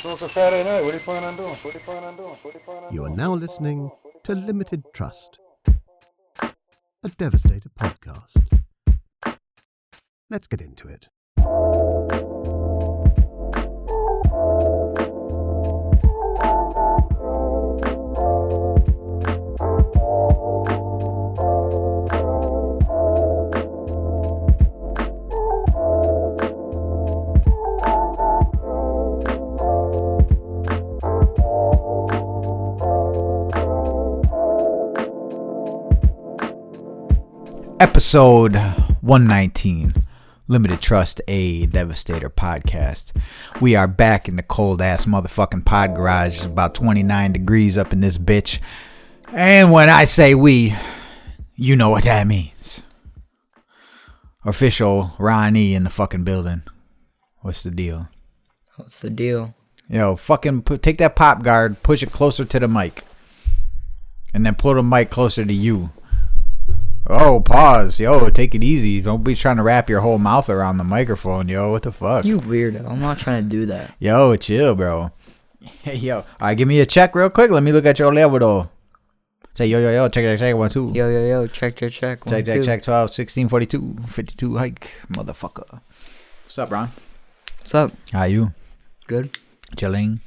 So it's a Friday night. What are you planning on doing? You are now listening to Limited Trust, a Devastator podcast. Let's get into it. Episode 119, Limited Trust, a Devastator podcast. We are back in the cold-ass motherfucking pod garage. It's about 29 degrees up in this bitch. And when I say we, you know what that means. Official Ron.E in the fucking building. What's the deal? What's the deal? Yo, fucking take that pop guard, push it closer to the mic. And then pull the mic closer to you. Oh, pause. Yo, take it easy. Don't be trying to wrap your whole mouth around the microphone, yo. What the fuck? You weirdo. I'm not trying to do that. Yo, chill, bro. Hey, yo. All right, give me a check real quick. Let me look at your level, though. Say, yo, check, 1, 2. Yo, check. Check, 12, 16, 42, 52, hike, motherfucker. What's up, Ron? What's up? How you? Good. Chilling.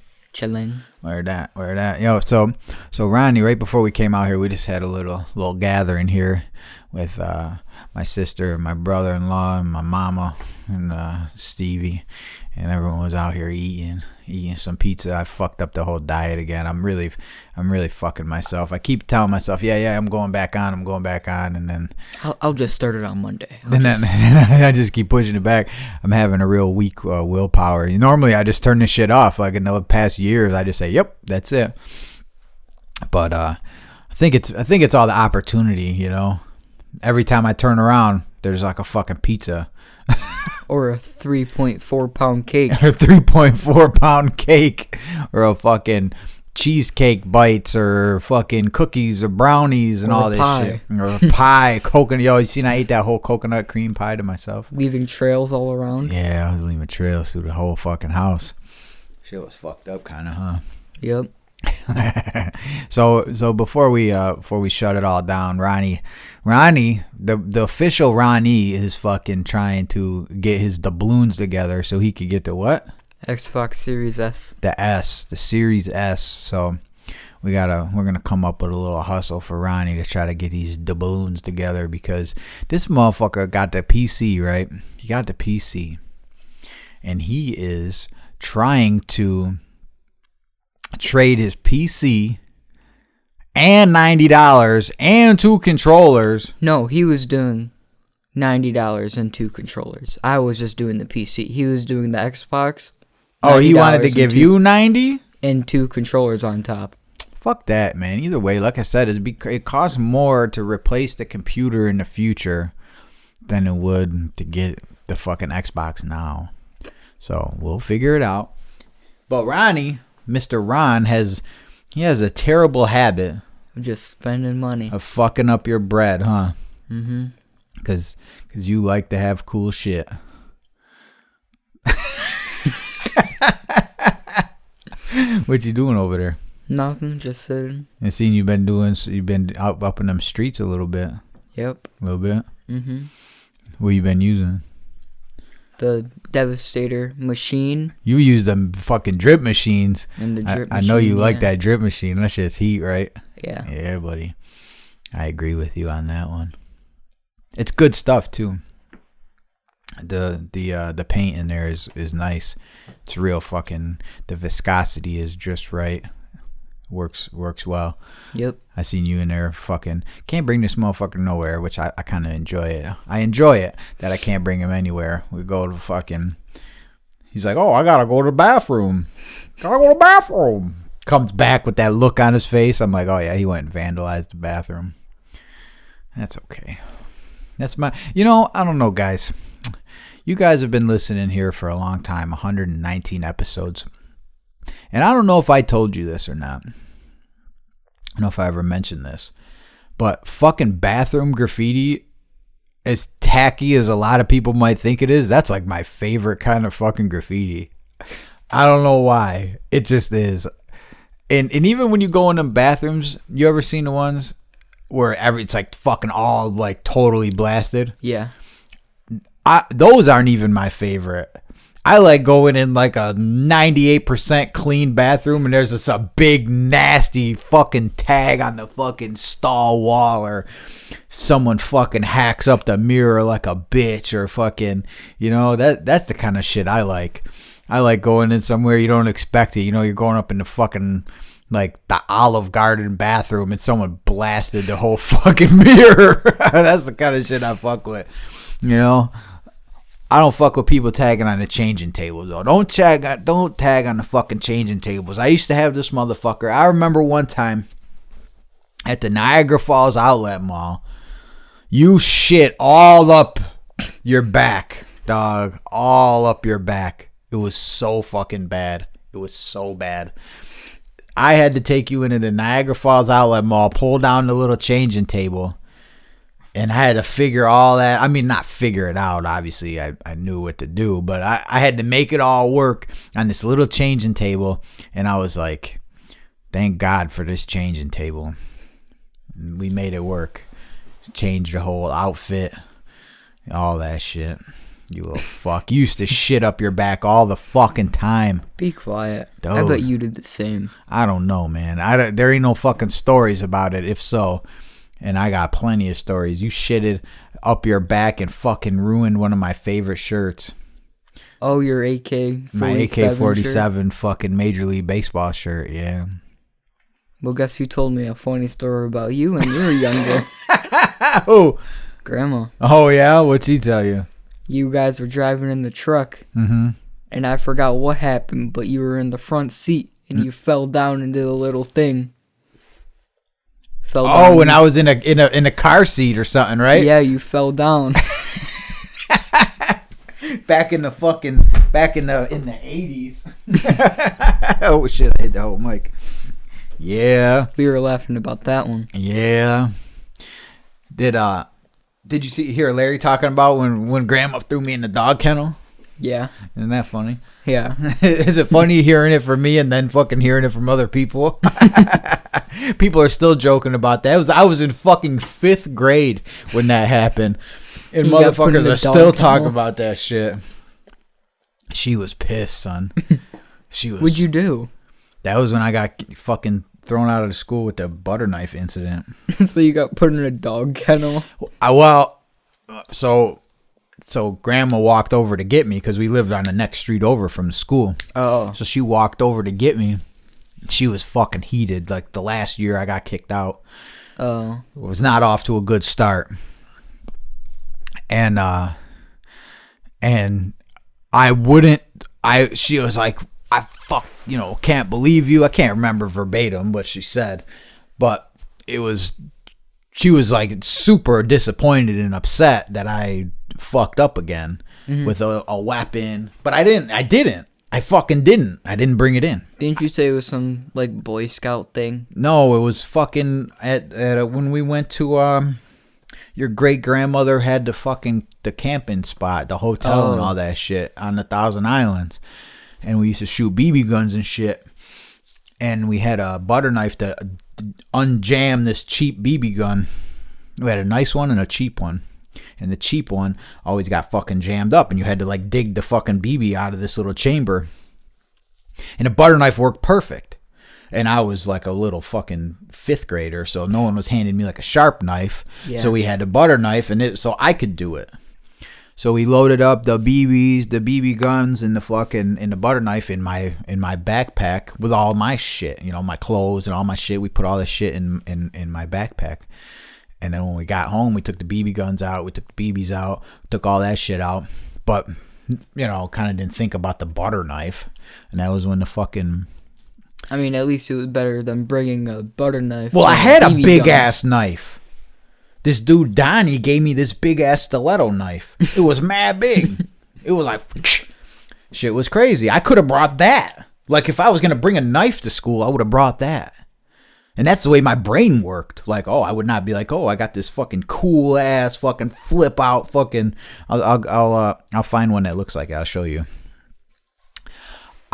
Where that? Yo, so Ronnie, right before we came out here, we just had a little gathering here with my sister, my brother-in-law, and my mama, and Stevie, and everyone was out here eating some pizza. I fucked up the whole diet again. I'm really fucking myself. I keep telling myself, yeah, I'm going back on, and then I'll just start it on Monday. Then I just keep pushing it back. I'm having a real weak willpower. Normally, I just turn this shit off. Like in the past years, I just say, "Yep, that's it." But I think it's all the opportunity, you know. Every time I turn around, there's like a fucking pizza. Or a 3.4 pound cake. Or a 3.4 pound cake. Or a fucking cheesecake bites. Or fucking cookies or brownies and or all this pie. shit. Or a pie. Coconut. Yo, you seen I ate that whole coconut cream pie to myself? Leaving trails all around. Yeah, I was leaving trails through the whole fucking house. Shit was fucked up kind of, huh? Yep. So before we shut it all down, Ronnie, the official Ron.E is fucking trying to get his doubloons together so he could get the what? Xbox Series S. The Series S. So we're gonna come up with a little hustle for Ronnie to try to get these doubloons together because this motherfucker got the PC, right? He got the PC, and he is trying to trade his PC and $90 and 2 controllers. No, he was doing $90 and 2 controllers. I was just doing the PC. He was doing the Xbox. Oh, he wanted to give you 90 and 2 controllers on top. Fuck that, man. Either way, like I said, it costs more to replace the computer in the future than it would to get the fucking Xbox now. So we'll figure it out. But Ronnie, Mr. Ron, has a terrible habit of just spending money. Of fucking up your bread, huh? Mm-hmm. Because you like to have cool shit. What you doing over there? Nothing, just sitting. I seen you've been out up in them streets a little bit. Yep. A little bit? Mm-hmm. What you been using? The Devastator machine. You use them fucking drip machines. And the drip machine. I know you like that drip machine. That shit's heat, right? Yeah. Yeah, buddy. I agree with you on that one. It's good stuff too. The paint in there is nice. It's real fucking. The viscosity is just right. Works well. Yep. I seen you in there fucking can't bring this motherfucker nowhere, which I kind of enjoy it. I enjoy it that I can't bring him anywhere. We go to fucking. He's like, oh, I gotta go to the bathroom. Comes back with that look on his face. I'm like, oh yeah, he went and vandalized the bathroom. That's okay. That's my. I don't know, guys. You guys have been listening here for a long time, 119 episodes. And I don't know if I told you this or not. I don't know if I ever mentioned this. But fucking bathroom graffiti, as tacky as a lot of people might think it is, that's like my favorite kind of fucking graffiti. I don't know why. It just is. And even when you go in them bathrooms, you ever seen the ones where it's like fucking all like totally blasted? Yeah. Those aren't even my favorite. I like going in like a 98% clean bathroom and there's just a big nasty fucking tag on the fucking stall wall, or someone fucking hacks up the mirror like a bitch, or fucking, that's the kind of shit I like. I like going in somewhere you don't expect it. You're going up in the fucking like the Olive Garden bathroom and someone blasted the whole fucking mirror. That's the kind of shit I fuck with. I don't fuck with people tagging on the changing tables though. Don't tag on the fucking changing tables. I used to have this motherfucker. I remember one time at the Niagara Falls Outlet Mall, you shit all up your back, dog. All up your back. It was so fucking bad. It was so bad. I had to take you into the Niagara Falls Outlet Mall, pull down the little changing table, and I had to figure all that. I mean, not figure it out. Obviously, I knew what to do, but I had to make it all work on this little changing table. And I was like, thank God for this changing table. And we made it work. Changed the whole outfit. All that shit. You little fuck. You used to shit up your back all the fucking time. Be quiet. Dude, I bet you did the same. I don't know, man. There ain't no fucking stories about it. If so... And I got plenty of stories. You shitted up your back and fucking ruined one of my favorite shirts. Oh, your AK-47 My AK-47 fucking Major League Baseball shirt, yeah. Well, guess who told me a funny story about you when you were younger? Who? Grandma. Oh, yeah? What'd she tell you? You guys were driving in the truck. Mm-hmm. And I forgot what happened, but you were in the front seat and you fell down into the little thing. Oh, when I was in a car seat or something, right? Yeah, you fell down. back in the 80s. Oh shit, I hit the whole mic. Yeah. We were laughing about that one. Yeah. Did you hear Larry talking about when Grandma threw me in the dog kennel? Yeah. Isn't that funny? Yeah. Is it funny hearing it from me and then fucking hearing it from other people? People are still joking about that. I was in fucking 5th grade when that happened. And motherfuckers are still talking about that shit. She was pissed, son. What'd you do? That was when I got fucking thrown out of the school with the butter knife incident. So you got put in a dog kennel? So Grandma walked over to get me because we lived on the next street over from the school. Oh. So she walked over to get me. She was fucking heated. Like the last year I got kicked out. Oh. It was not off to a good start. And she was like, can't believe you. I can't remember verbatim what she said, but she was like super disappointed and upset that I fucked up again with a weapon. But I didn't. I fucking didn't. I didn't bring it in. Didn't you say it was some like Boy Scout thing? No, it was fucking when we went to your great grandmother had the camping spot, the hotel and all that shit on the Thousand Islands, and we used to shoot BB guns and shit. And we had a butter knife to unjam this cheap BB gun. We had a nice one and a cheap one. And the cheap one always got fucking jammed up, and you had to like dig the fucking BB out of this little chamber. And a butter knife worked perfect. And I was like a little fucking 5th grader, so no one was handing me like a sharp knife. Yeah. So we had a butter knife, so I could do it. So we loaded up the BB guns, and the butter knife in my backpack with all my shit, my clothes and all my shit. We put all this shit in my backpack. And then when we got home, we took the BB guns out, we took the BBs out, took all that shit out. But, kind of didn't think about the butter knife. And that was when the fucking... I mean, at least it was better than bringing a butter knife. Well, I had a big-ass knife. This dude, Donnie, gave me this big-ass stiletto knife. It was mad big. It was like... Shit was crazy. I could have brought that. Like, if I was going to bring a knife to school, I would have brought that. And that's the way my brain worked. Like, I would not be like, I got this fucking cool ass fucking flip out fucking. I'll find one that looks like it. I'll show you.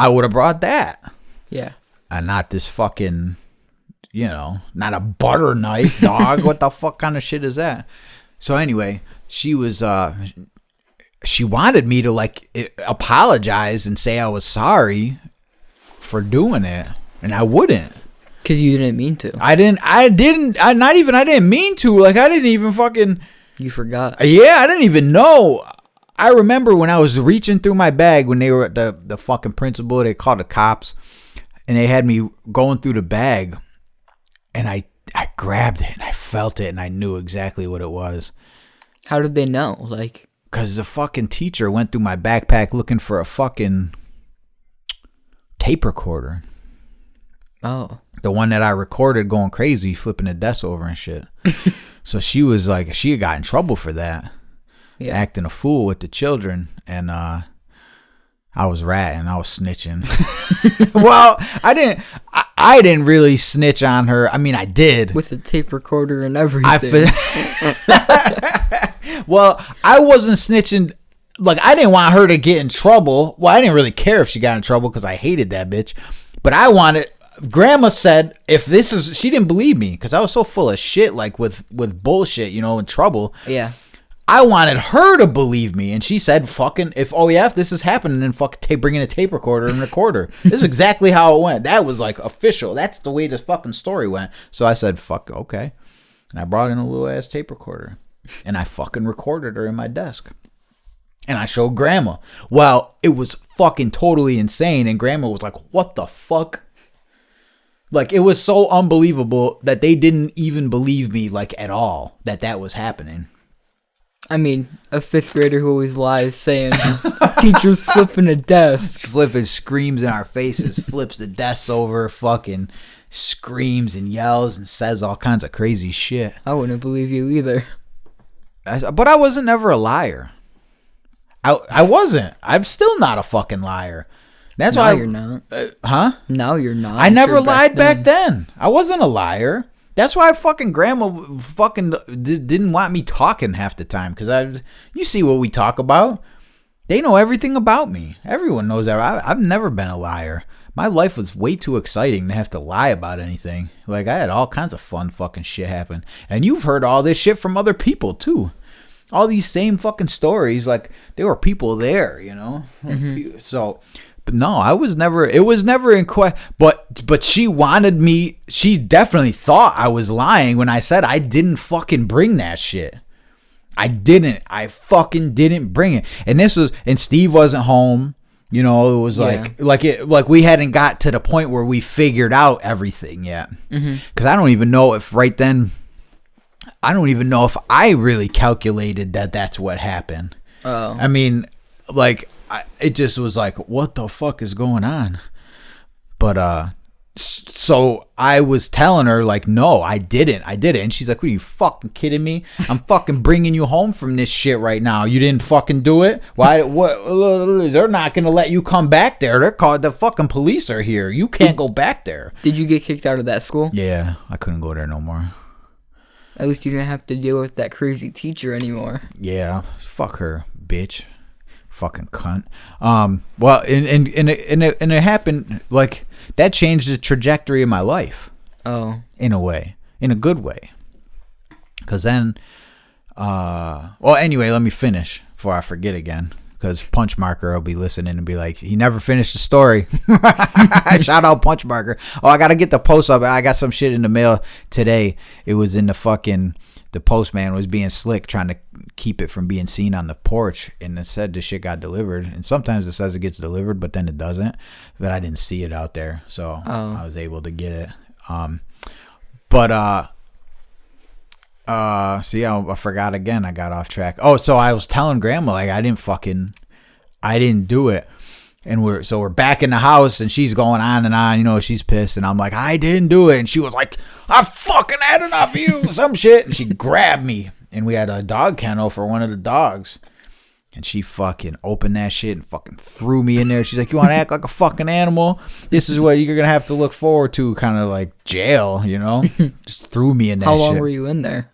I would have brought that. Yeah. And not this fucking, not a butter knife, dog. What the fuck kind of shit is that? So anyway, she was, she wanted me to apologize and say I was sorry for doing it. And I wouldn't. Because you didn't mean to. I didn't mean to. I didn't even fucking. You forgot. Yeah, I didn't even know. I remember when I was reaching through my bag when they were at the fucking principal, they called the cops, and they had me going through the bag, and I grabbed it, and I felt it, and I knew exactly what it was. How did they know? Because the fucking teacher went through my backpack looking for a fucking tape recorder. Oh. The one that I recorded going crazy, flipping the desk over and shit. So she was she had got in trouble for that. Yeah. Acting a fool with the children. And I was ratting. I was snitching. Well, I didn't really snitch on her. I mean, I did. With the tape recorder and everything. Well, I wasn't snitching. I didn't want her to get in trouble. Well, I didn't really care if she got in trouble because I hated that bitch. But I wanted... Grandma said, she didn't believe me because I was so full of shit, with bullshit, in trouble. Yeah. I wanted her to believe me, and she said, if this is happening, then bring in a tape recorder and recorder. This is exactly how it went. That was official. That's the way this fucking story went. So I said, okay. And I brought in a little ass tape recorder, and I fucking recorded her in my desk. And I showed Grandma. Well, it was fucking totally insane, and Grandma was like, what the fuck? It was so unbelievable that they didn't even believe me, at all, that was happening. I mean, a 5th grader who always lies saying, teacher's flipping a desk. Flipping, screams in our faces, flips the desks over, fucking screams and yells and says all kinds of crazy shit. I wouldn't believe you either. But I wasn't never a liar. I wasn't. I'm still not a fucking liar. That's now why you're not. Huh? Now you're not. I never lied back then. I wasn't a liar. That's why fucking Grandma fucking didn't want me talking half the time. Because you see what we talk about. They know everything about me. Everyone knows that. I've never been a liar. My life was way too exciting to have to lie about anything. I had all kinds of fun fucking shit happen. And you've heard all this shit from other people too. All these same fucking stories. There were people there, Mm-hmm. So... But no, it was never in question. But she wanted me, she definitely thought I was lying when I said I didn't fucking bring that shit. I fucking didn't bring it. And Steve wasn't home. It was we hadn't got to the point where we figured out everything yet. Because I don't even know if right then, I don't even know if I really calculated that that's what happened. Oh. I mean, it just was what the fuck is going on? But, so I was telling her, no, I didn't. And she's like, what, are you fucking kidding me? I'm fucking bringing you home from this shit right now. You didn't fucking do it? Why? What? They're not going to let you come back there. They're called, the fucking police are here. You can't go back there. Did you get kicked out of that school? Yeah, I couldn't go there no more. At least you didn't have to deal with that crazy teacher anymore. Yeah, fuck her, bitch. Fucking cunt. Well, and it happened, that changed the trajectory of my life. Oh. In a way. In a good way. Because then, well, anyway, let me finish before I forget again. Because Punch Marker will be listening and be like, he never finished the story. Shout out Punch Marker. Oh, I got to get the post up. I got some shit in the mail today. It was in the postman was being slick trying to keep it from being seen on the porch, and it said the shit got delivered. And sometimes it says it gets delivered, but then it doesn't. But I didn't see it out there, so I was able to get it. See, I forgot again. I got off track. Oh, so I was telling Grandma I didn't do it. And we're back in the house, and she's going on and on, she's pissed, and I'm like, I didn't do it. And she was like, I fucking had enough of you, some shit. And she grabbed me, and we had a dog kennel for one of the dogs. And she fucking opened that shit and fucking threw me in there. She's like, you want to act like a fucking animal? This is what you're going to have to look forward to, kind of like jail, Just threw me in that shit. How long were you in there?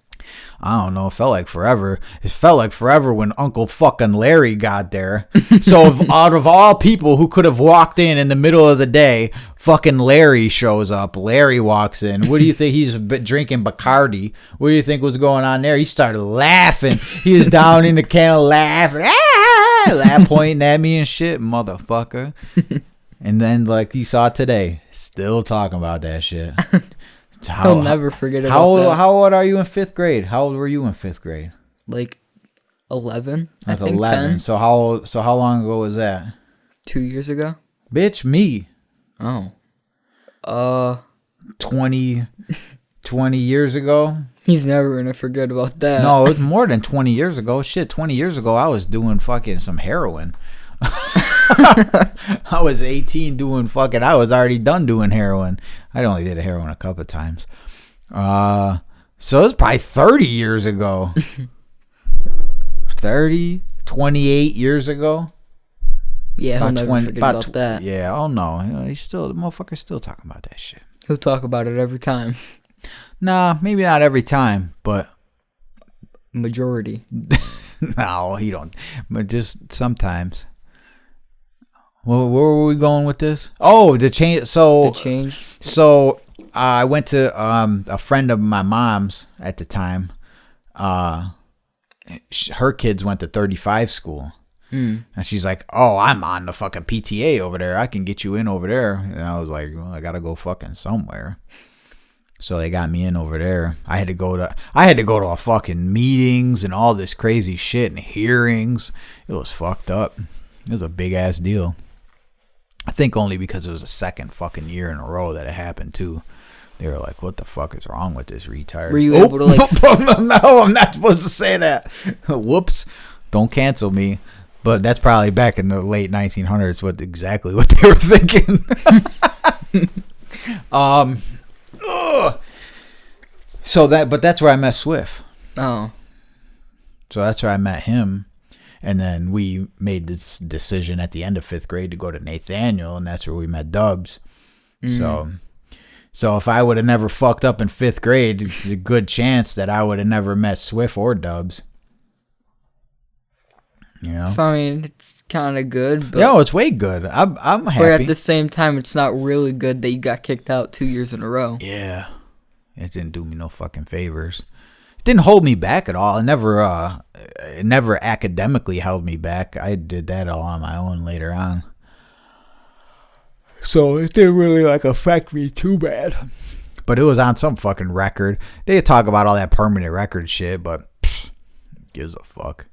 I don't know. It felt like forever. It felt like forever when Uncle fucking Larry got there. So out of all people who could have walked in the middle of the day, fucking Larry shows up. Larry walks in. What do you think? He's drinking Bacardi. What do you think was going on there? He started laughing. He was down in the kennel laughing. Pointing at me and shit, motherfucker. And then, like you saw today, still talking about that shit. I'll never forget about that. How old are you in 5th grade? How old were you in 5th grade? Like 11. Like I think 11. 10. So how long ago was that? 2 years ago. Bitch, me. Oh. 20 years ago. He's never gonna forget about that. No, it was more than 20 years ago. Shit, 20 years ago, I was doing fucking some heroin. I was 18 doing fucking, I was already done doing heroin. I only did heroin a couple of times. So it's probably 30 years ago. 28 years ago. Yeah, he'll never forget about that. Yeah, oh no. The motherfucker's still talking about that shit. He'll talk about it every time. Nah, maybe not every time, but majority. No, he don't. But just sometimes. Well, where were we going with this? Oh, the change. So I went to a friend of my mom's at the time. Her kids went to 35 school. And she's like, oh, I'm on the fucking PTA over there. I can get you in over there. And I was like, well, I gotta go fucking somewhere. So they got me in over there. I had to go to a fucking meetings and all this crazy shit and hearings. It was fucked up. It was a big ass deal. I think only because it was the second fucking year in a row that it happened too. They were like, what the fuck is wrong with this retard? Were you able to like... No, I'm not supposed to say that. Whoops. Don't cancel me. But that's probably back in the late 1900s exactly what they were thinking. But that's where I met Swift. Oh. So that's where I met him. And then we made this decision at the end of 5th grade to go to Nathaniel, and that's where we met Dubs. So if I would have never fucked up in 5th grade, there's a good chance that I would have never met Swift or Dubs. You know? So, I mean, it's kind of good. But it's way good. I'm happy. But at the same time, it's not really good that you got kicked out 2 years in a row. Yeah. It didn't do me no fucking favors. It didn't hold me back at all. It never academically held me back. I did that all on my own later on. So it didn't really affect me too bad. But it was on some fucking record. They talk about all that permanent record shit, but gives a fuck.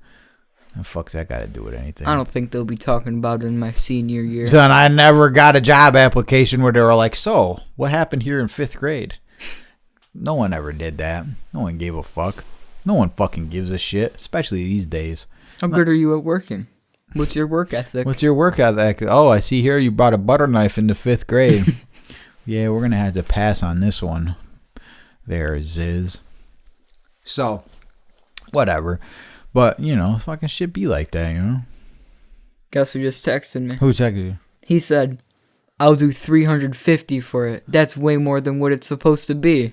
The fuck's that got to do with anything? I don't think they'll be talking about it in my senior year. Son, I never got a job application where they were like, so, what happened here in 5th grade? No one ever did that. No one gave a fuck. No one fucking gives a shit, especially these days. How good are you at working? What's your work ethic? What's your work ethic? Oh, I see here you brought a butter knife into 5th grade. Yeah, we're going to have to pass on this one. There, Ziz. So, whatever. But, fucking shit be like that, Guess who just texted me? Who texted you? He said, I'll do $350 for it. That's way more than what it's supposed to be.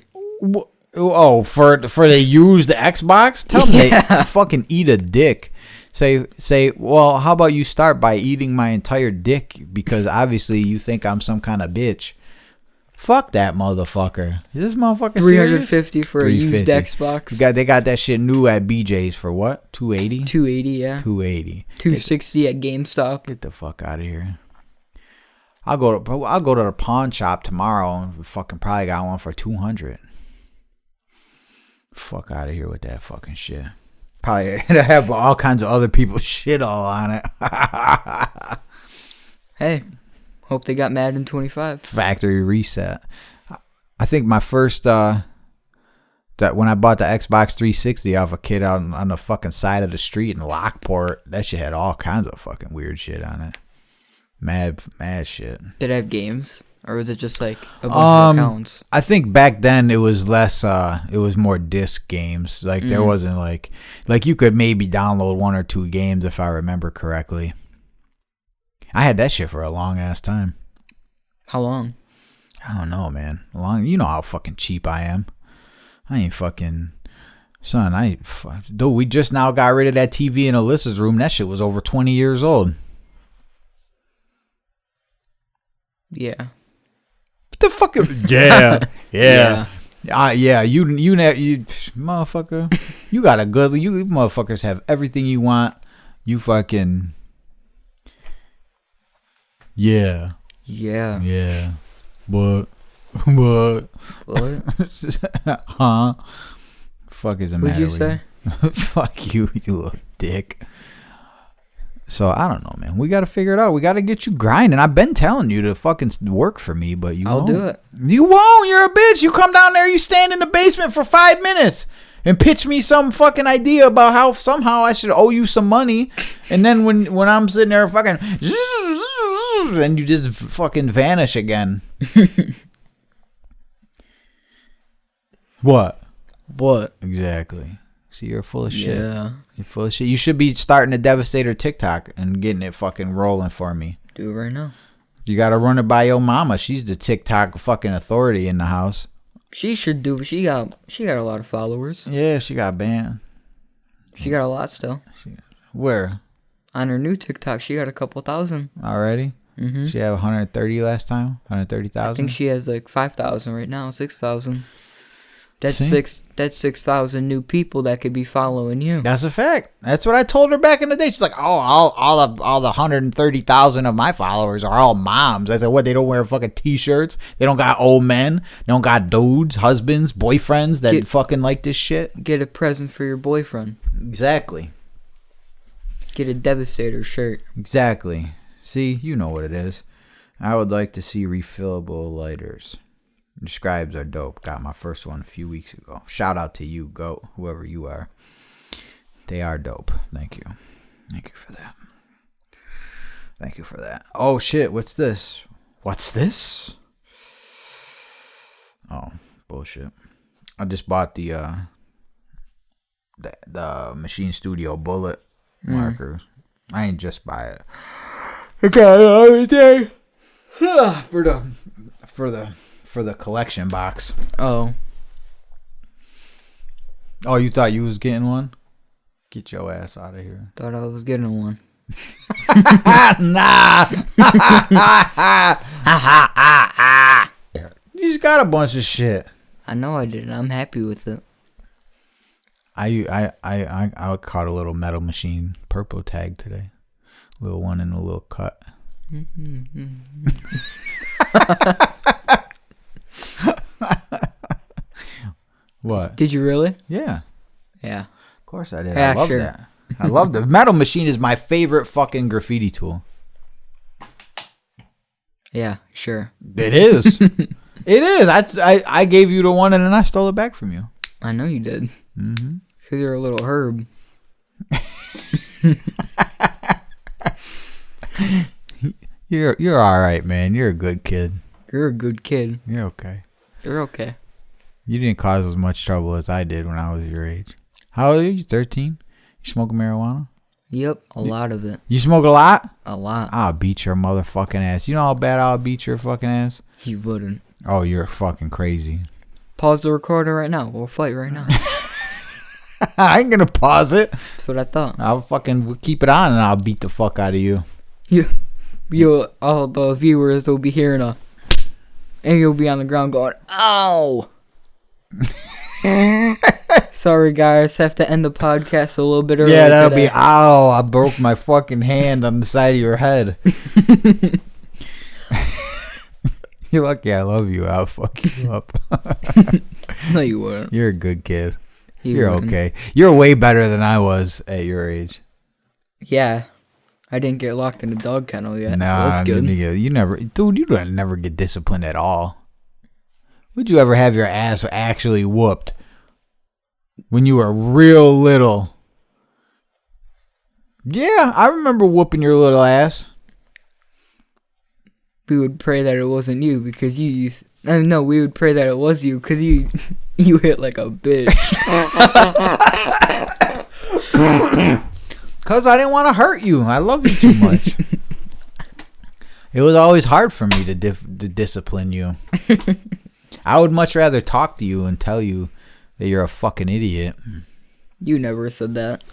Oh, for the used Xbox? Tell me they fucking eat a dick. Say, well, how about you start by eating my entire dick because obviously you think I'm some kind of bitch. Fuck that motherfucker. Is this motherfucker serious? $350 for a used Xbox. They got that shit new at BJ's for what? $280? $280, yeah. $280. $260 at GameStop. Get the fuck out of here. I'll go to the pawn shop tomorrow and fucking probably got one for $200. Fuck out of here with that fucking shit. Probably have all kinds of other people's shit all on it. Hey. Hope they got Madden 25. Factory reset. I think my first that when I bought the Xbox 360 off a kid out on the fucking side of the street in Lockport, that shit had all kinds of fucking weird shit on it. Mad shit. Did it have games? Or was it just a bunch of accounts? I think back then it was less it was more disc games. There wasn't like you could maybe download 1 or 2 games if I remember correctly. I had that shit for a long ass time. How long? I don't know, man. Long. You know how fucking cheap I am. I ain't fucking. Son, dude, we just now got rid of that TV in Alyssa's room. That shit was over 20 years old. Yeah. What the fuck? Yeah. Yeah. You motherfucker. You got a good. You motherfuckers have everything you want. You fucking. Yeah. What? Huh? Fuck is the matter? What'd you say? Fuck you little dick. So I don't know, man. We got to figure it out. We got to get you grinding. I've been telling you to fucking work for me, but you won't. I'll do it. You won't. You're a bitch. You come down there, you stand in the basement for 5 minutes and pitch me some fucking idea about how somehow I should owe you some money. And then when I'm sitting there fucking, then you just fucking vanish again. What? Exactly. See, you're full of shit. Yeah. You're full of shit. You should be starting a Devastator TikTok and getting it fucking rolling for me. Do it right now. You got to run it by your mama. She's the TikTok fucking authority in the house. She should do. She got a lot of followers. Yeah, she got banned. She got a lot still. Where? On her new TikTok, she got a couple thousand. Already? Mm-hmm. She had 130 last time? 130,000? I think she has like 5,000 right now, 6,000. That's See? That's 6,000 new people that could be following you. That's a fact. That's what I told her back in the day. She's like, oh, all the 130,000 of my followers are all moms. I said, what? They don't wear fucking t-shirts. They don't got old men. They don't got dudes, husbands, boyfriends that fucking like this shit. Get a present for your boyfriend. Exactly. Get a Devastator shirt. Exactly. See, you know what it is. I would like to see refillable lighters. The scribes are dope. Got my first one a few weeks ago. Shout out to you, Goat, whoever you are. They are dope. Thank you. Thank you for that. Thank you for that. Oh, shit. What's this? What's this? Oh, bullshit. I just bought the Machine Studio Bullet markers. I ain't just buy it. I got it every day. For the collection box. Oh, you thought you was getting one? Get your ass out of here. thought I was getting one. Nah. You just got a bunch of shit. I know I did. I'm happy with it. I caught a little Metal Machine purple tag today. Little one in a little cut. What? Did you really? Yeah. Yeah. Of course I did. Yeah, I love sure. that. I love the Metal Machine is my favorite fucking graffiti tool. Yeah, sure. It is. It is. I gave you the one and then I stole it back from you. I know you did. Mm-hmm. Because you're a little herb. You're all right, man. You're a good kid. You're a good kid. You're okay. You're okay. You didn't cause as much trouble as I did when I was your age. How old are you? 13? You smoking marijuana? Yep, a lot of it. You smoke a lot? A lot. I'll beat your motherfucking ass. You know how bad I'll beat your fucking ass? You wouldn't. Oh, you're fucking crazy. Pause the recorder right now. We'll fight right now. I ain't gonna pause it. That's what I thought. I'll fucking keep it on and I'll beat the fuck out of you. All the viewers will be hearing and you'll be on the ground going, ow! Sorry, guys. Have to end the podcast a little bit early. Yeah, that'll today. be, ow, I broke my fucking hand on the side of your head. You're lucky I love you. I'll fuck you up. No, you wouldn't. You're a good kid. You You're wouldn't. okay. You're way better than I was at your age. Yeah. I didn't get locked in a dog kennel yet, so Nah, that's good. you never get disciplined at all. Would you ever have your ass actually whooped when you were real little? Yeah, I remember whooping your little ass. We would pray that it wasn't you because you used... No, we would pray that it was you because you hit like a bitch. Because I didn't want to hurt you. I love you too much. It was always hard for me to discipline you. I would much rather talk to you and tell you that you're a fucking idiot You never said that.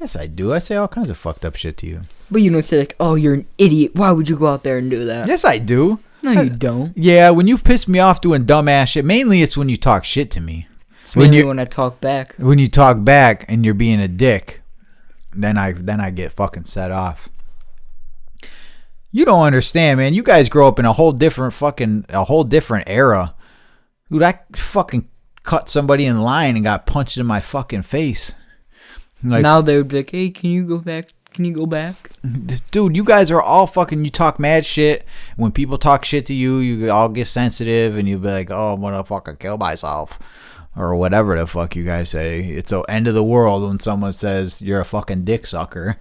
Yes, I do. I say all kinds of fucked up shit to you. But you don't say like, oh, you're an idiot. Why would you go out there and do that? Yes, I do. No, you don't. Yeah, when you've pissed me off doing dumbass shit, mainly it's when you talk shit to me. It's mainly when I talk back. When you talk back and you're being a dick, then I get fucking set off. You don't understand, man. You guys grow up in a whole different era. Dude, I fucking cut somebody in line and got punched in my fucking face. Like, now they would be like, hey, can you go back? Can you go back? Dude, you guys are all fucking, you talk mad shit. When people talk shit to you, you all get sensitive and you be like, oh, I'm gonna fucking kill myself. Or whatever the fuck you guys say. It's the end of the world when someone says you're a fucking dick sucker.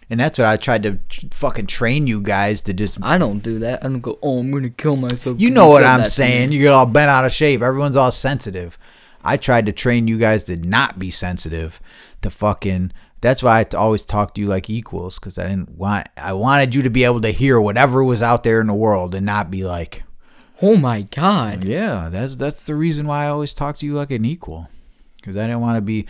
And that's what I tried to fucking train you guys to just... I don't do that. I don't go, oh, I'm gonna kill myself. You know what I'm saying. You get all bent out of shape. Everyone's all sensitive. I tried to train you guys to not be sensitive. To fucking... That's why I always talk to you like equals, because I wanted you to be able to hear whatever was out there in the world and not be like, oh my god. Yeah, that's the reason why I always talk to you like an equal, because I didn't want to be,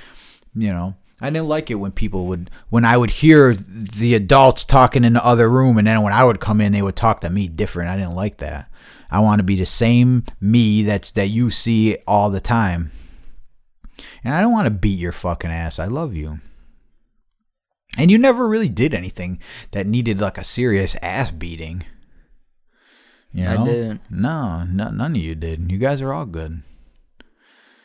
I didn't like it when I would hear the adults talking in the other room, and then when I would come in, they would talk to me different. I didn't like that. I want to be the same me that you see all the time, and I don't want to beat your fucking ass. I love you. And you never really did anything that needed like a serious ass beating. You know? I didn't. No, none of you did. You guys are all good.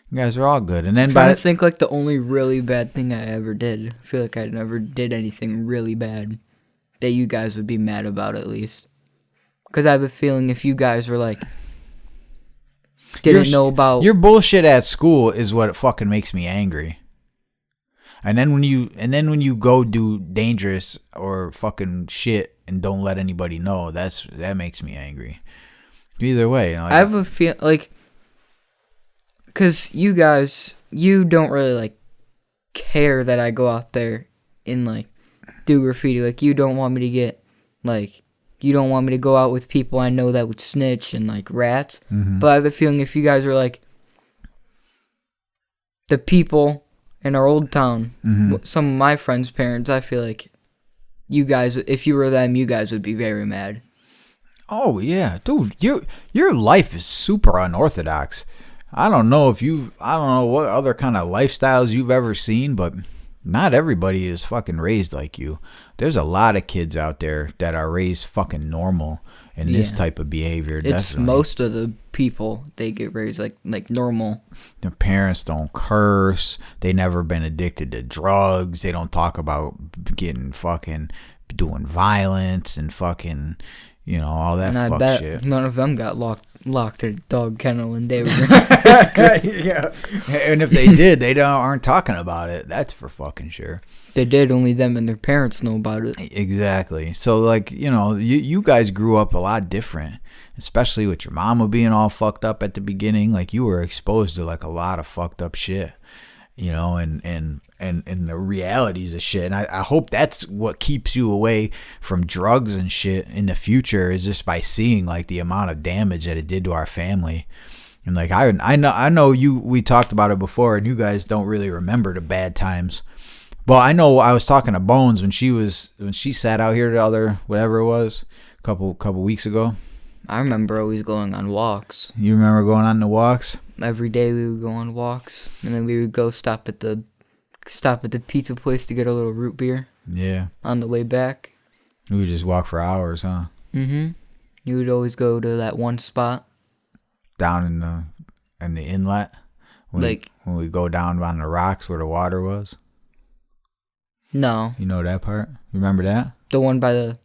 You guys are all good. And then I think like the only really bad thing I ever did. I feel like I never did anything really bad that you guys would be mad about at least. Because I have a feeling if you guys were like didn't know about your bullshit at school is what fucking makes me angry. And then when you go do dangerous or fucking shit and don't let anybody know, that makes me angry. Either way, like, I have a feel like, cause you guys, you don't really like care that I go out there and like do graffiti. Like you don't want me to get like, you don't want me to go out with people I know that would snitch and like rats. Mm-hmm. But I have a feeling if you guys were like the people in our old town, mm-hmm. some of my friends' parents, I feel like you guys, if you were them, you guys would be very mad. Oh yeah, dude, your life is super unorthodox. I don't know what other kind of lifestyles you've ever seen, but not everybody is fucking raised like you. There's a lot of kids out there that are raised fucking normal in this type of behavior. It's definitely. Most of the people, they get raised like normal. Their parents don't curse. They never been addicted to drugs. They don't talk about getting fucking doing violence and fucking, all that and fuck I bet shit. None of them got locked in a dog kennel and they were yeah. And if they did, they aren't talking about it. That's for fucking sure. They did, only them and their parents know about it. Exactly. So, like, you guys grew up a lot different, especially with your mama being all fucked up at the beginning. Like, you were exposed to, like, a lot of fucked up shit, and the realities of shit. And I hope that's what keeps you away from drugs and shit in the future, is just by seeing, like, the amount of damage that it did to our family. And, like, I know we talked about it before, and you guys don't really remember the bad times. Well, I know I was talking to Bones when she sat out here the other, whatever it was, a couple weeks ago. I remember always going on walks. You remember going on the walks? Every day we would go on walks, and then we would go stop at the pizza place to get a little root beer. Yeah. On the way back. We would just walk for hours, huh? Mm-hmm. You would always go to that one spot. Down in the inlet? When we go down on the rocks where the water was? No. You know that part? You remember that? The one by the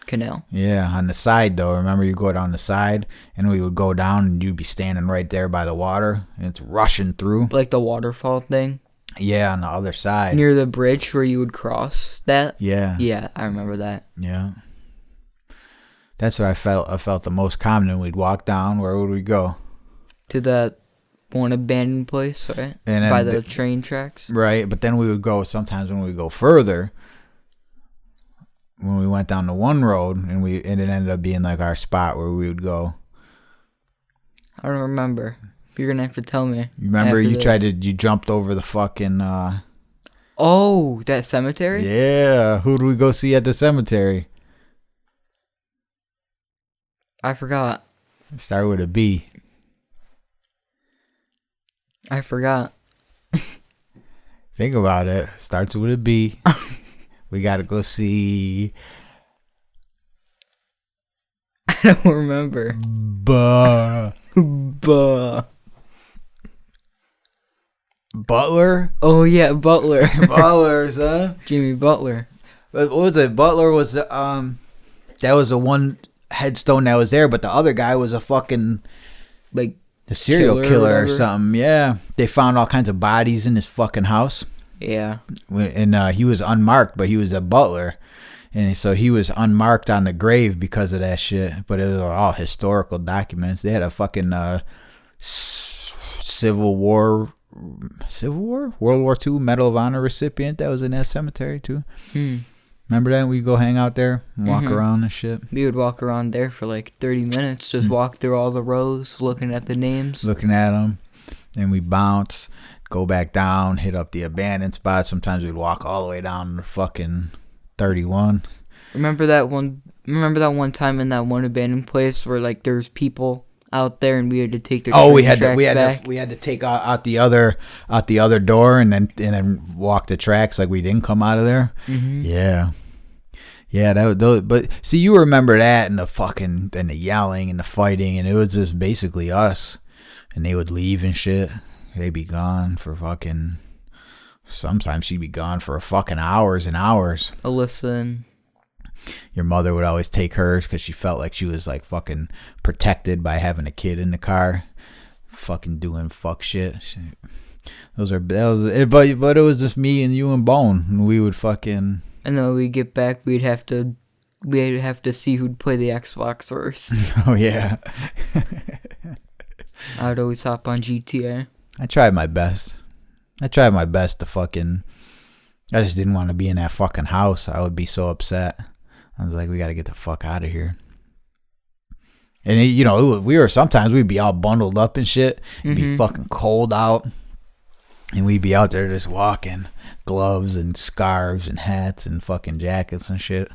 canal. Yeah, on the side though. Remember you go down the side and we would go down and you'd be standing right there by the water and it's rushing through. Like the waterfall thing? Yeah, on the other side. Near the bridge where you would cross that? Yeah. Yeah, I remember that. Yeah. That's where I felt the most confident. We'd walk down. Where would we go? To that one abandoned place, right? And by the train tracks. Right, but then we would go, sometimes when we go further, when we went down the one road, and it ended up being like our spot where we would go. I don't remember. You're going to have to tell me. You remember you jumped over the fucking, Oh, that cemetery? Yeah. Who do we go see at the cemetery? I forgot. Start with a B. I forgot. Think about it. Starts with a B. We gotta go see. I don't remember. Buh. Butler? Oh yeah, Butler. Butler, son. Jimmy Butler. What was it? Butler was that was the one headstone that was there, but the other guy was a fucking Like a serial killer or whatever. something. Yeah, they found all kinds of bodies in his fucking house, Yeah. and he was unmarked, but he was a butler, and so he was unmarked on the grave because of that shit. But it was all historical documents. They had a fucking Civil War, World War II Medal of Honor recipient that was in that cemetery too. Remember that? We go hang out there and walk around and shit. We would walk around there for like 30 minutes, just walk through all the rows, looking at the names. Looking at them. Then we bounce, go back down, hit up the abandoned spot. Sometimes we'd walk all the way down to fucking 31. Remember that one time in that one abandoned place where like there was people out there and we had to take their Oh, we train had tracks to back? take out the other door and then walk the tracks like we didn't come out of there. Yeah. Yeah, but see, you remember that and the yelling and the fighting, and it was just basically us, and they would leave and shit. They'd be gone for fucking. Sometimes she'd be gone for fucking hours and hours. Alyssa and your mother would always take hers because she felt like she was like fucking protected by having a kid in the car, fucking doing fuck shit. But it was just me and you and Bone, and we would fucking. And then when we get back, we'd have to see who'd play the Xbox first. Oh yeah. I'd always hop on GTA. I tried my best to fucking. I just didn't want to be in that fucking house. I would be so upset. I was like, we got to get the fuck out of here. And we'd be all bundled up and shit. It'd be fucking cold out. And we'd be out there just walking, gloves and scarves and hats and fucking jackets and shit.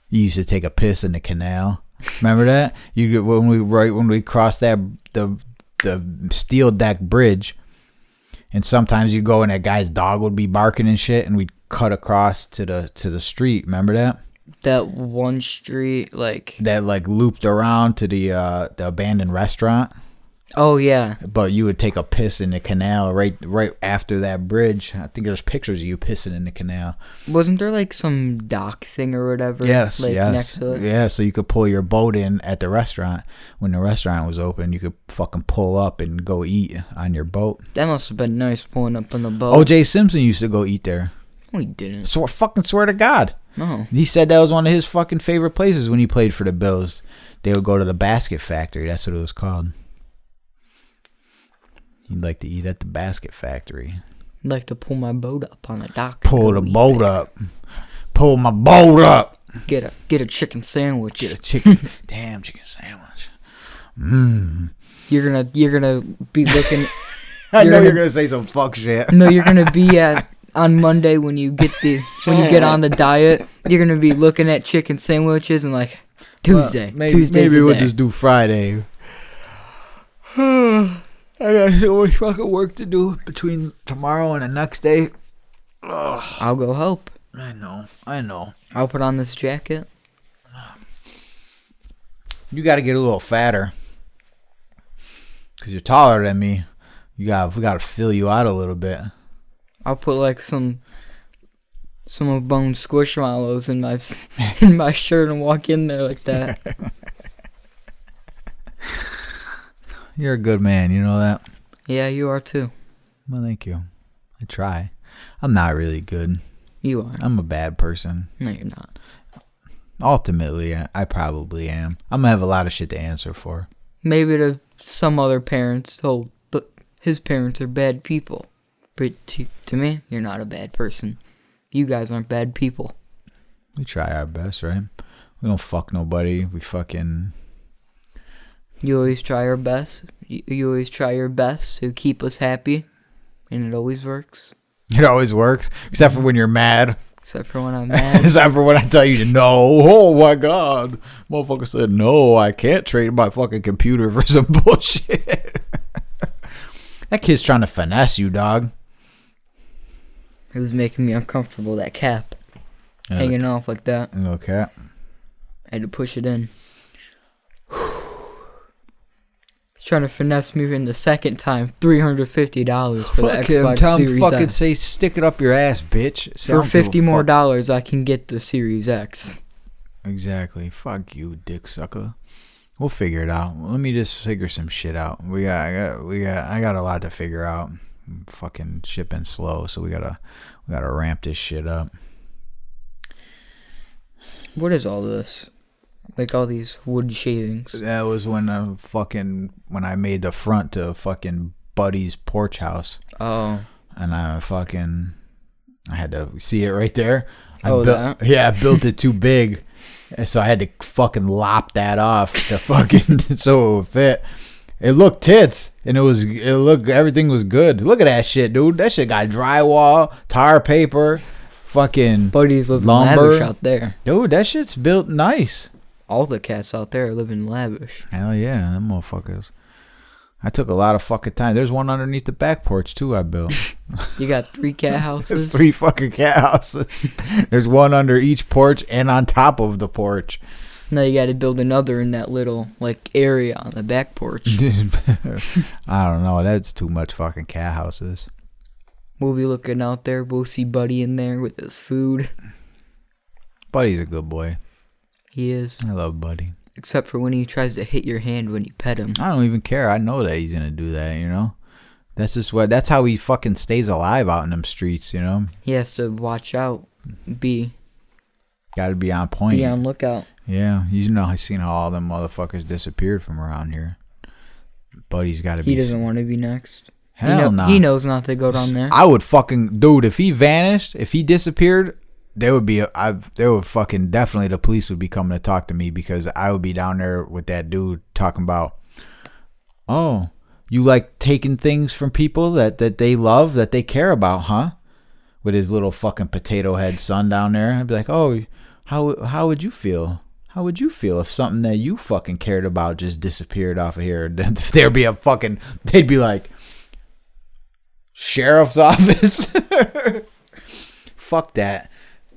You used to take a piss in the canal. Remember that? When we crossed the steel deck bridge, and sometimes you go and that guy's dog would be barking and shit, and we'd cut across to the street. Remember that? That one street that looped around to the abandoned restaurant. Oh yeah. But you would take a piss in the canal right after that bridge. I think there's pictures of you pissing in the canal. Wasn't there like some dock thing or whatever? Yes, yes. Next to it? Yeah, so you could pull your boat in at the restaurant. When the restaurant was open, you could fucking pull up and go eat on your boat. That must have been nice pulling up on the boat. O.J. Simpson used to go eat there. No, he didn't. So I fucking swear to God. No. He said that was one of his fucking favorite places when he played for the Bills. They would go to the Basket Factory. That's what it was called. He'd like to eat at the Basket Factory. I'd like to pull my boat up on the dock. Pull the boat up. Pull my boat up. Get a chicken sandwich. Get a chicken. Damn chicken sandwich. You're gonna be looking. I know you're gonna say some fuck shit. No, you're gonna be on Monday when you get on the diet. You're gonna be looking at chicken sandwiches and like Tuesday. Maybe we'll just do Friday. I got so much fucking work to do between tomorrow and the next day. Ugh. I'll go help. I know. I'll put on this jacket. You got to get a little fatter. Because you're taller than me. We got to fill you out a little bit. I'll put like some of Bone's squishmallows in my shirt and walk in there like that. You're a good man, you know that? Yeah, you are too. Well, thank you. I try. I'm not really good. You are. I'm a bad person. No, you're not. Ultimately, I probably am. I'm going to have a lot of shit to answer for. Maybe to some other parents, but his parents are bad people. But to me, you're not a bad person. You guys aren't bad people. We try our best, right? We don't fuck nobody. We fucking... You always try your best to keep us happy, and it always works. It always works, except for when you're mad. Except for when I'm mad. Except for when I tell you no. Oh my God. Motherfucker said, no, I can't trade my fucking computer for some bullshit. That kid's trying to finesse you, dog. It was making me uncomfortable, that cap. Hanging off like that. Okay. I had to push it in. He's trying to finesse me in the second time. $350 for the Xbox tell him Series fucking S. say stick it up your ass, bitch. For $50 more dollars, I can get the Series X. Exactly. Fuck you, dick sucker. We'll figure it out. Let me just figure some shit out. I got a lot to figure out. Fucking shipping slow, so we gotta ramp this shit up. What is all this? Like all these wood shavings. That was when I made the front to fucking Buddy's porch house. Oh. And I had to see it right there. I built it too big. So I had to fucking lop that off to fucking so it would fit. It looked tits, and everything was good. Look at that shit, dude. That shit got drywall, tar paper, fucking Buddy's living lumber. lavish out there. Dude, that shit's built nice. All the cats out there are living lavish. Hell yeah, them motherfuckers. I took a lot of fucking time. There's one underneath the back porch too I built. You got 3 cat houses? There's 3 fucking cat houses. There's one under each porch and on top of the porch. Now you got to build another in that little area on the back porch. I don't know. That's too much fucking cat houses. We'll be looking out there. We'll see Buddy in there with his food. Buddy's a good boy. He is. I love Buddy. Except for when he tries to hit your hand when you pet him. I don't even care. I know that he's gonna do that, you know? That's how he fucking stays alive out in them streets, you know? He has to watch out. Gotta be on point. Be on lookout. Yeah, you know, I've seen how all them motherfuckers disappeared from around here. Buddy's gotta be... He doesn't want to be next. Hell no. He knows not to go down there. I would fucking... Dude, if he vanished, if he disappeared... There would fucking definitely the police would be coming to talk to me because I would be down there with that dude talking about, oh, you like taking things from people that they love, that they care about, huh? With his little fucking potato head son down there. I'd be like, oh, how would you feel? How would you feel if something that you fucking cared about just disappeared off of here? They'd be like, sheriff's office? Fuck that.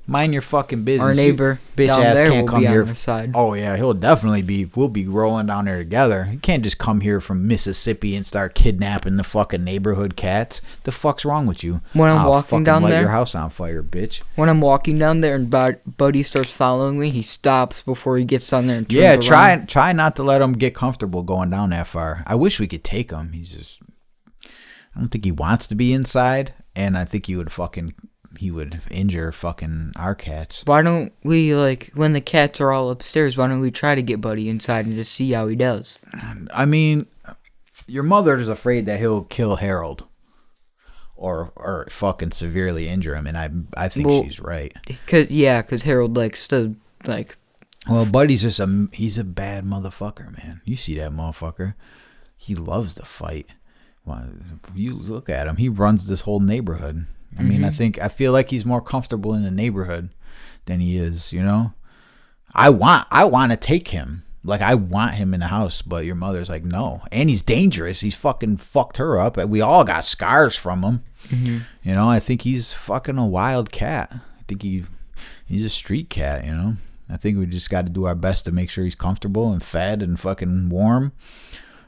Mind your fucking business. Our neighbor bitch down ass there can't will come be here. on our side. Oh yeah, we'll be rolling down there together. He can't just come here from Mississippi and start kidnapping the fucking neighborhood cats. The fuck's wrong with you? When I'm walking down light there, your house on fire, bitch. When I'm walking down there and Buddy starts following me, he stops before he gets down there and turns around. Try not to let him get comfortable going down that far. I wish we could take him. I don't think he wants to be inside, and I think he would injure fucking our cats. Why don't we, when the cats are all upstairs, why don't we try to get Buddy inside and just see how he does? I mean, your mother is afraid that he'll kill Harold or fucking severely injure him, and I think she's right. Because Harold likes to, Well, Buddy's he's a bad motherfucker, man. You see that motherfucker. He loves to fight. Well, you look at him. He runs this whole neighborhood. I mean, I feel like he's more comfortable in the neighborhood than he is, you know? I want to take him. I want him in the house, but your mother's like, no. And he's dangerous. He's fucking fucked her up. We all got scars from him. Mm-hmm. You know, I think he's fucking a wild cat. I think he's a street cat, you know? I think we just got to do our best to make sure he's comfortable and fed and fucking warm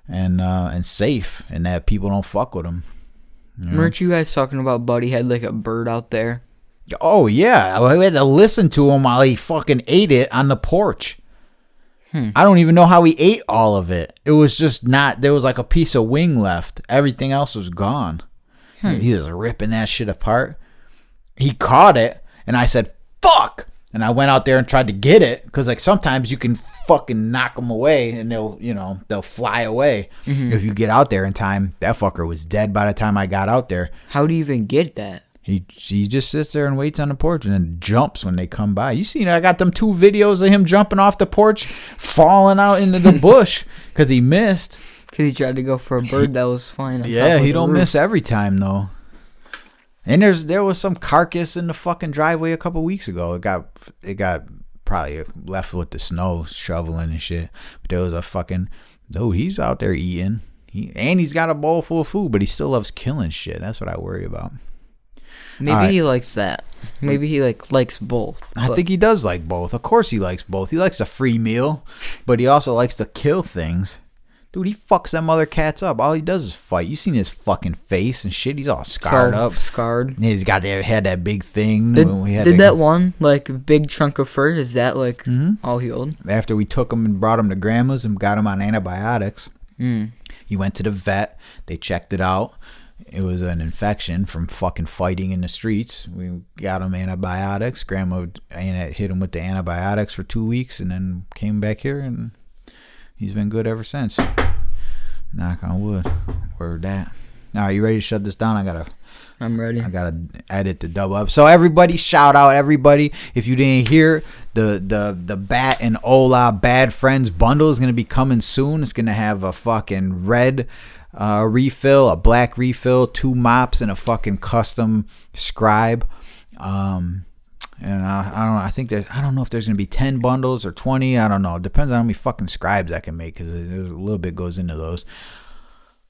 and safe, and that people don't fuck with him. You know? Weren't you guys talking about Buddy had a bird out there? Oh, yeah. We had to listen to him while he fucking ate it on the porch. I don't even know how he ate all of it. It was just there was a piece of wing left. Everything else was gone. He was ripping that shit apart. He caught it, and I said, fuck! And I went out there and tried to get it, because sometimes you can fucking knock them away, and they'll fly away. Mm-hmm. If you get out there in time. That fucker was dead by the time I got out there. How do you even get that? He just sits there and waits on the porch and then jumps when they come by. You seen? I got them 2 videos of him jumping off the porch, falling out into the bush because he missed. Because he tried to go for a bird that was flying on top of he the don't roof. miss every time though. And there was some carcass in the fucking driveway a couple weeks ago. It got probably left with the snow shoveling and shit. But there was a fucking dude. He's out there eating. He's got a bowl full of food, but he still loves killing shit. That's what I worry about. Maybe he likes that. Maybe he likes both. I think he does like both. Of course he likes both. He likes a free meal, but he also likes to kill things. Dude, he fucks them other cats up. All he does is fight. You seen his fucking face and shit? He's all scarred up. Scarred. He's got that big thing. Did that one big chunk of fur? Is that all healed? After we took him and brought him to grandma's and got him on antibiotics, he went to the vet. They checked it out. It was an infection from fucking fighting in the streets. We got him antibiotics. Grandma hit him with the antibiotics for 2 weeks, and then came back here and. He's been good ever since. Knock on wood. Word that. All right, you ready to shut this down? I'm ready. I gotta edit the double up. So everybody, shout out everybody. If you didn't hear, the Bat and Ola Bad Friends bundle is gonna be coming soon. It's gonna have a fucking red refill, a black refill, 2 mops, and a fucking custom scribe. And I don't know if there's gonna be 10 bundles or 20. I don't know. It depends on how many fucking scribes I can make, because a little bit goes into those.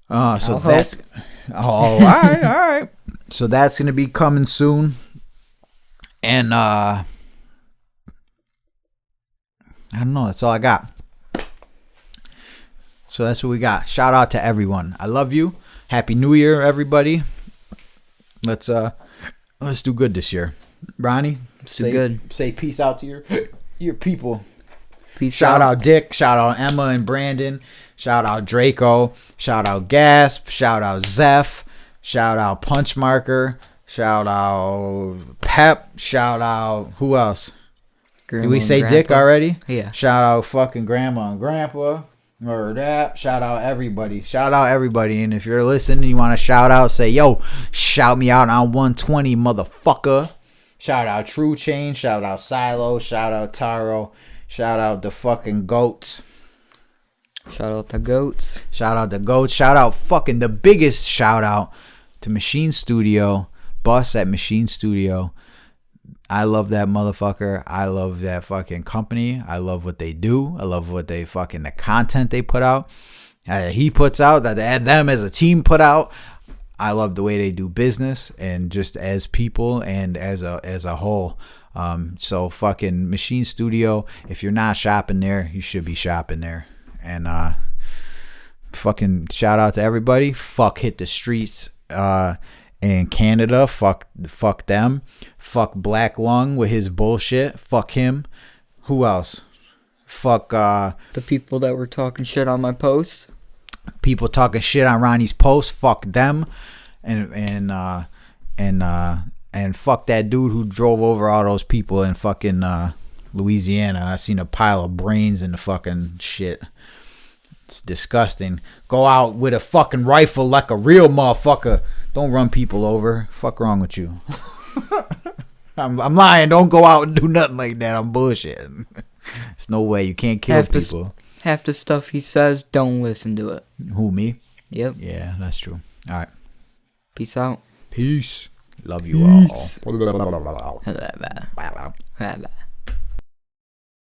So that's all right. So that's gonna be coming soon, and I don't know. That's all I got. So that's what we got. Shout out to everyone. I love you. Happy New Year, everybody. Let's do good this year. Ronnie. Say peace out to your people. Shout out Dick. Shout out Emma and Brandon. Shout out Draco. Shout out Gasp. Shout out Zeph. Shout out Punch Marker. Shout out Pep. Shout out who else? Grandma Did we say and Dick Grandpa. already? Yeah. Shout out fucking Grandma and Grandpa. Or that. Shout out everybody. And if you're listening and you want to shout out, say, yo, shout me out on 120, motherfucker. Shout out True Chain. Shout out Silo. Shout out Taro. Shout out the fucking goats. Shout out the goats. Shout out fucking the biggest shout out to Machine Studio. Bus at Machine Studio. I love that motherfucker. I love that fucking company. I love what they do. I love what they fucking, the content they put out. He puts out, that them as a team put out. I love the way they do business, and just as people and as a whole. So fucking Machine Studio. If you're not shopping there, you should be shopping there. And fucking shout out to everybody. Fuck Hit the Streets in Canada. Fuck them. Fuck Black Lung with his bullshit. Fuck him. Who else? Fuck the people that were talking shit on my posts. People talking shit on Ronnie's post. Fuck them. And fuck that dude who drove over all those people in fucking Louisiana. I seen a pile of brains in the fucking shit. It's disgusting. Go out with a fucking rifle like a real motherfucker. Don't run people over. Fuck wrong with you? I'm lying. Don't go out and do nothing like that. I'm bullshitting. There's no way. You can't kill people. Half the stuff he says, don't listen to it. Who, me? Yep. Yeah, that's true. All right. Peace out. Peace. Love you Peace. all.